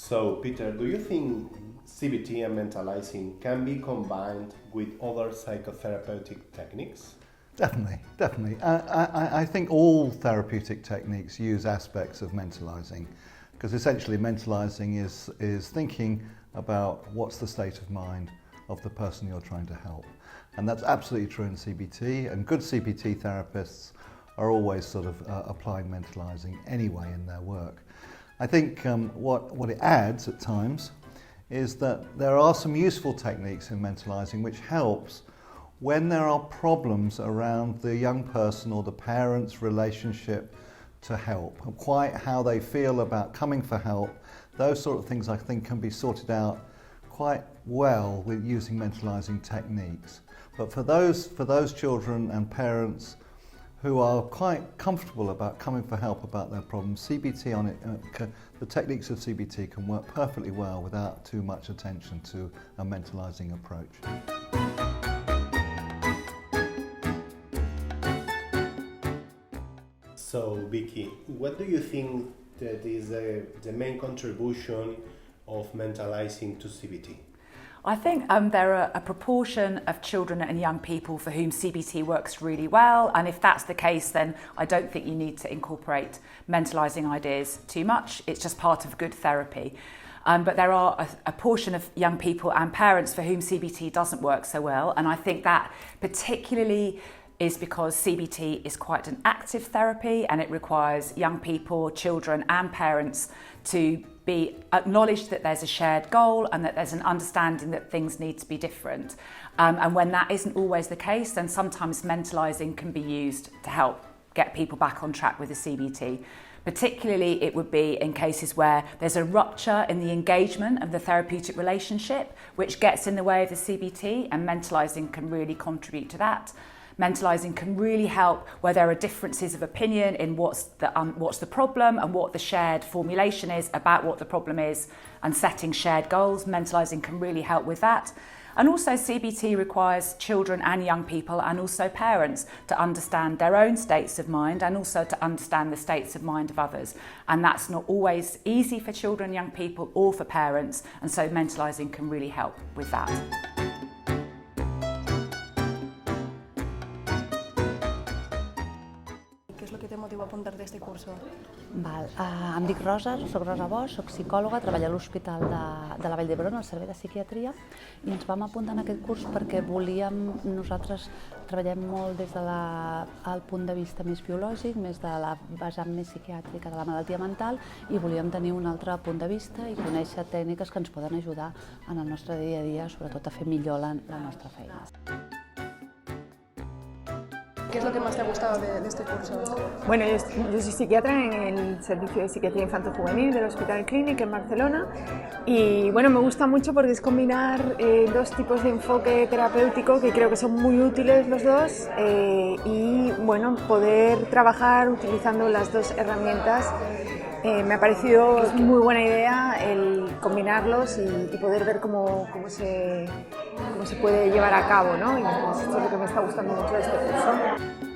So, Peter, do you think CBT and mentalizing can be combined with other psychotherapeutic techniques? Definitely. I think all therapeutic techniques use aspects of mentalizing, because essentially mentalizing is thinking about what's the state of mind of the person you're trying to help. And that's absolutely true in CBT, and good CBT therapists are always sort of applying mentalizing anyway in their work. I think what it adds at times is that there are some useful techniques in mentalizing which helps when there are problems around the young person or the parent's relationship to help, and quite how they feel about coming for help. Those sort of things I think can be sorted out quite well with using mentalizing techniques. But for those children and parents who are quite comfortable about coming for help about their problems, CBT the techniques of CBT can work perfectly well without too much attention to a mentalizing approach. So, Vicki, what do you think that is the main contribution of mentalizing to CBT? I think there are a proportion of children and young people for whom CBT works really well, and if that's the case, then I don't think you need to incorporate mentalising ideas too much. It's just part of good therapy. But there are a portion of young people and parents for whom CBT doesn't work so well, and I think that particularly is because CBT is quite an active therapy and it requires young people, children and parents to be acknowledged that there's a shared goal and that there's an understanding that things need to be different. And when that isn't always the case, then sometimes mentalising can be used to help get people back on track with the CBT. Particularly, it would be in cases where there's a rupture in the engagement of the therapeutic relationship, which gets in the way of the CBT, and mentalising can really contribute to that. Mentalising can really help where there are differences of opinion in what's the problem and what the shared formulation is about what the problem is, and setting shared goals. Mentalising can really help with that. And also CBT requires children and young people and also parents to understand their own states of mind and also to understand the states of mind of others. And that's not always easy for children, young people or for parents, and so mentalising can really help with that. ¿Qué es lo que te motivó a apuntarte a este curso? Em dic Rosa, soc Rosa Bosch, soc psicòloga, treballo a l'Hospital de la Vall d'Hebron, al Servei de Psiquiatria, i ens vam apuntar en aquest curs perquè nosaltres treballem molt des del punt de vista més biològic, més de la vessant més psiquiàtrica de la malaltia mental, i volíem tenir un altre punt de vista i conèixer tècniques que ens poden ajudar en el nostre dia a dia, sobretot a fer millor la nostra feina. ¿Qué es lo que más te ha gustado de este curso? Bueno, yo soy psiquiatra en el Servicio de Psiquiatría Infanto-Juvenil del Hospital Clínic en Barcelona y bueno, me gusta mucho porque es combinar dos tipos de enfoque terapéutico que creo que son muy útiles los dos y bueno, poder trabajar utilizando las dos herramientas. Me ha parecido muy buena idea el combinarlos y poder ver cómo se puede llevar a cabo, ¿no? Y esto es lo que me está gustando mucho de este curso.